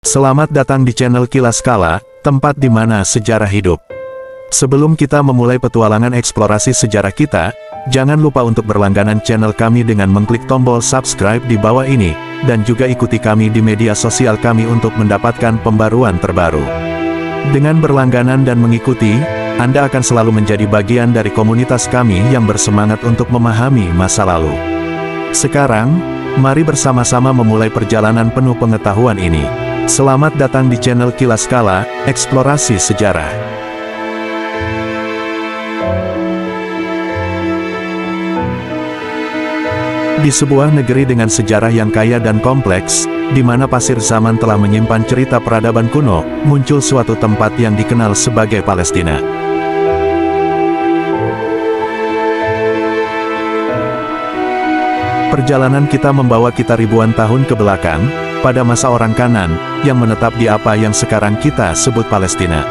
Selamat datang di channel Kilas Kala, tempat di mana sejarah hidup. Sebelum kita memulai petualangan eksplorasi sejarah kita, jangan lupa untuk berlangganan channel kami dengan mengklik tombol subscribe di bawah ini, dan juga ikuti kami di media sosial kami untuk mendapatkan pembaruan terbaru. Dengan berlangganan dan mengikuti, Anda akan selalu menjadi bagian dari komunitas kami yang bersemangat untuk memahami masa lalu. Sekarang, mari bersama-sama memulai perjalanan penuh pengetahuan ini. Selamat datang di channel Kilas Kala, Eksplorasi Sejarah. Di sebuah negeri dengan sejarah yang kaya dan kompleks, di mana pasir zaman telah menyimpan cerita peradaban kuno, muncul suatu tempat yang dikenal sebagai Palestina. Perjalanan kita membawa kita ribuan tahun ke belakang, pada masa orang Kanan, yang menetap di apa yang sekarang kita sebut Palestina.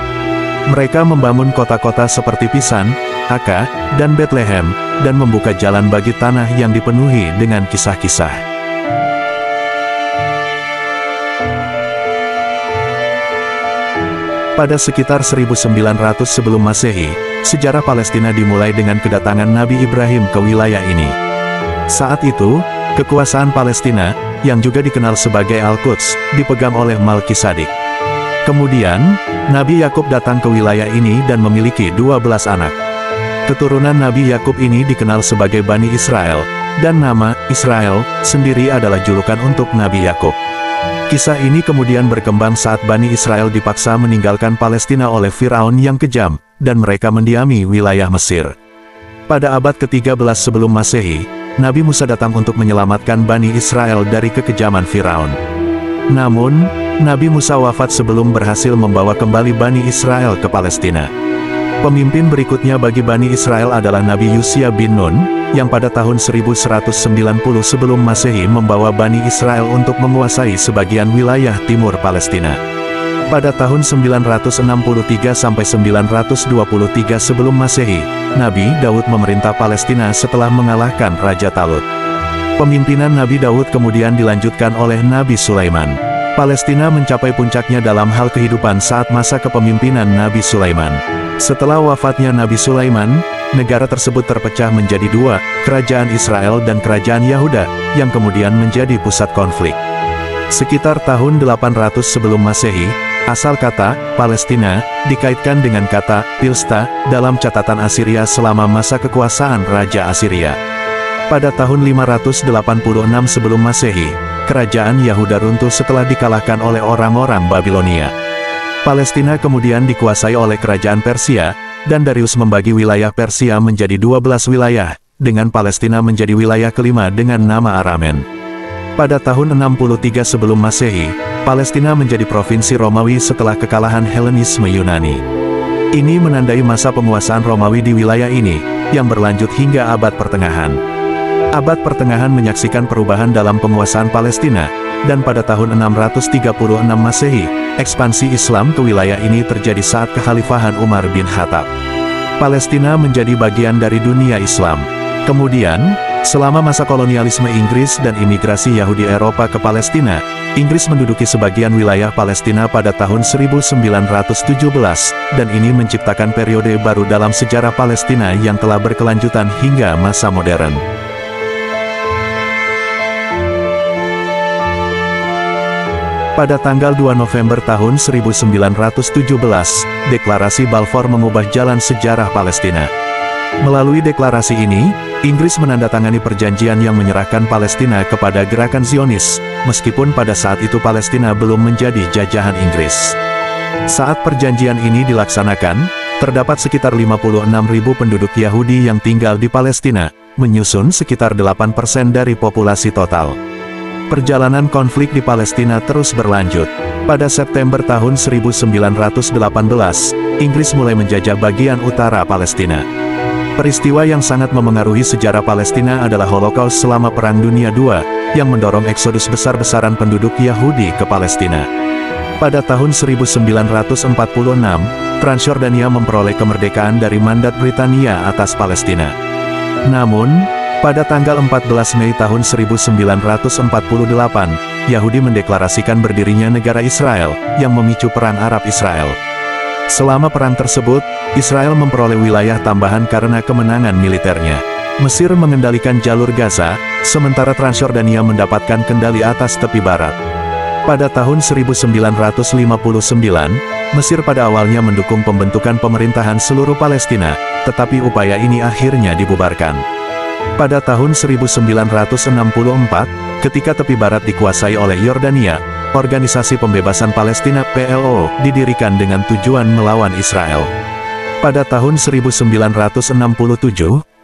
Mereka membangun kota-kota seperti Pisan, Akka, dan Bethlehem, dan membuka jalan bagi tanah yang dipenuhi dengan kisah-kisah. Pada sekitar 1900 sebelum Masehi, sejarah Palestina dimulai dengan kedatangan Nabi Ibrahim ke wilayah ini. Saat itu, kekuasaan Palestina, yang juga dikenal sebagai Al-Quds, dipegang oleh Malkisadik. Kemudian, Nabi Yakub datang ke wilayah ini dan memiliki 12 anak. Keturunan Nabi Yakub ini dikenal sebagai Bani Israel, dan nama Israel sendiri adalah julukan untuk Nabi Yakub. Kisah ini kemudian berkembang saat Bani Israel dipaksa meninggalkan Palestina oleh Firaun yang kejam, dan mereka mendiami wilayah Mesir. Pada abad ke-13 sebelum Masehi, Nabi Musa datang untuk menyelamatkan Bani Israel dari kekejaman Firaun. Namun, Nabi Musa wafat sebelum berhasil membawa kembali Bani Israel ke Palestina. Pemimpin berikutnya bagi Bani Israel adalah Nabi Yusya bin Nun, yang pada tahun 1190 sebelum Masehi membawa Bani Israel untuk menguasai sebagian wilayah timur Palestina. Pada tahun 963 sampai 923 sebelum Masehi, Nabi Daud memerintah Palestina setelah mengalahkan Raja Talut. Pemimpinan Nabi Daud kemudian dilanjutkan oleh Nabi Sulaiman. Palestina mencapai puncaknya dalam hal kehidupan saat masa kepemimpinan Nabi Sulaiman. Setelah wafatnya Nabi Sulaiman, negara tersebut terpecah menjadi dua, Kerajaan Israel dan Kerajaan Yahuda, yang kemudian menjadi pusat konflik. Sekitar tahun 800 sebelum Masehi, asal kata Palestina dikaitkan dengan kata Pilsta dalam catatan Asiria selama masa kekuasaan Raja Asiria. Pada tahun 586 sebelum Masehi, Kerajaan Yahuda runtuh setelah dikalahkan oleh orang-orang Babilonia. Palestina kemudian dikuasai oleh Kerajaan Persia, dan Darius membagi wilayah Persia menjadi 12 wilayah, dengan Palestina menjadi wilayah kelima dengan nama Aramen. Pada tahun 63 sebelum Masehi, Palestina menjadi provinsi Romawi setelah kekalahan Helenisme Yunani. Ini menandai masa penguasaan Romawi di wilayah ini, yang berlanjut hingga abad pertengahan. Abad pertengahan menyaksikan perubahan dalam penguasaan Palestina, dan pada tahun 636 Masehi, ekspansi Islam ke wilayah ini terjadi saat kekhalifahan Umar bin Khattab. Palestina menjadi bagian dari dunia Islam. Kemudian, selama masa kolonialisme Inggris dan imigrasi Yahudi Eropa ke Palestina, Inggris menduduki sebagian wilayah Palestina pada tahun 1917, dan ini menciptakan periode baru dalam sejarah Palestina yang telah berkelanjutan hingga masa modern. Pada tanggal 2 November tahun 1917, Deklarasi Balfour mengubah jalan sejarah Palestina. Melalui deklarasi ini, Inggris menandatangani perjanjian yang menyerahkan Palestina kepada gerakan Zionis, meskipun pada saat itu Palestina belum menjadi jajahan Inggris. Saat perjanjian ini dilaksanakan, terdapat sekitar 56.000 penduduk Yahudi yang tinggal di Palestina, menyusun sekitar 8% dari populasi total. Perjalanan konflik di Palestina terus berlanjut. Pada September tahun 1918, Inggris mulai menjajah bagian utara Palestina. Peristiwa yang sangat memengaruhi sejarah Palestina adalah Holocaust selama Perang Dunia II, yang mendorong eksodus besar-besaran penduduk Yahudi ke Palestina. Pada tahun 1946, Transjordania memperoleh kemerdekaan dari mandat Britania atas Palestina. Namun, pada tanggal 14 Mei tahun 1948, Yahudi mendeklarasikan berdirinya negara Israel, yang memicu Perang Arab-Israel. Selama perang tersebut, Israel memperoleh wilayah tambahan karena kemenangan militernya. Mesir mengendalikan jalur Gaza, sementara Transjordania mendapatkan kendali atas tepi barat. Pada tahun 1959, Mesir pada awalnya mendukung pembentukan pemerintahan seluruh Palestina, tetapi upaya ini akhirnya dibubarkan. Pada tahun 1964, ketika tepi barat dikuasai oleh Yordania, Organisasi Pembebasan Palestina (PLO) didirikan dengan tujuan melawan Israel. Pada tahun 1967,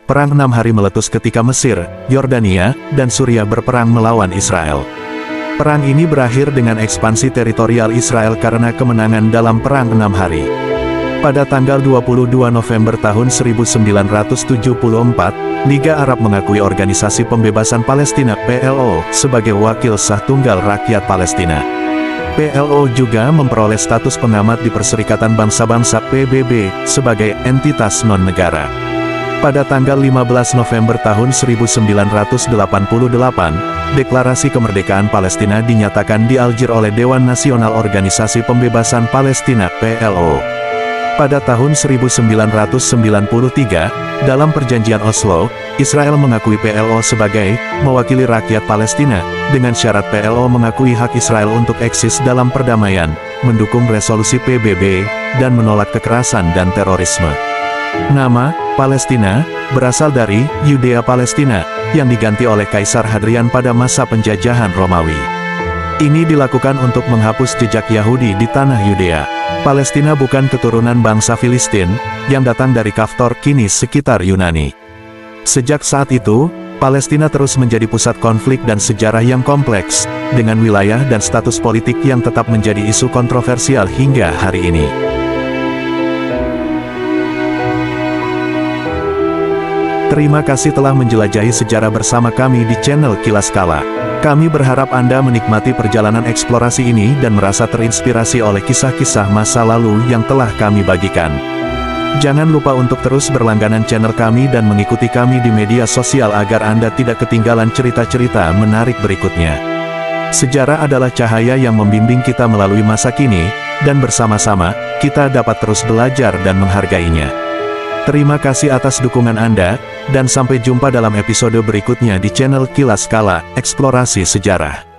Perang 6 Hari meletus ketika Mesir, Yordania, dan Suriah berperang melawan Israel. Perang ini berakhir dengan ekspansi teritorial Israel karena kemenangan dalam Perang 6 Hari. Pada tanggal 22 November tahun 1974, Liga Arab mengakui Organisasi Pembebasan Palestina (PLO) sebagai wakil sah tunggal rakyat Palestina. PLO juga memperoleh status pengamat di Perserikatan Bangsa-Bangsa (PBB) sebagai entitas non-negara. Pada tanggal 15 November tahun 1988, Deklarasi Kemerdekaan Palestina dinyatakan di Algier oleh Dewan Nasional Organisasi Pembebasan Palestina (PLO). Pada tahun 1993, dalam Perjanjian Oslo, Israel mengakui PLO sebagai mewakili rakyat Palestina, dengan syarat PLO mengakui hak Israel untuk eksis dalam perdamaian, mendukung resolusi PBB, dan menolak kekerasan dan terorisme. Nama Palestina berasal dari Yudea Palestina, yang diganti oleh Kaisar Hadrian pada masa penjajahan Romawi. Ini dilakukan untuk menghapus jejak Yahudi di tanah Yudea. Palestina bukan keturunan bangsa Filistin, yang datang dari Kaftor kini sekitar Yunani. Sejak saat itu, Palestina terus menjadi pusat konflik dan sejarah yang kompleks, dengan wilayah dan status politik yang tetap menjadi isu kontroversial hingga hari ini. Terima kasih telah menjelajahi sejarah bersama kami di channel Kilas Kala. Kami berharap Anda menikmati perjalanan eksplorasi ini dan merasa terinspirasi oleh kisah-kisah masa lalu yang telah kami bagikan. Jangan lupa untuk terus berlangganan channel kami dan mengikuti kami di media sosial agar Anda tidak ketinggalan cerita-cerita menarik berikutnya. Sejarah adalah cahaya yang membimbing kita melalui masa kini, dan bersama-sama, kita dapat terus belajar dan menghargainya. Terima kasih atas dukungan Anda, dan sampai jumpa dalam episode berikutnya di channel Kilas Kala, Eksplorasi Sejarah.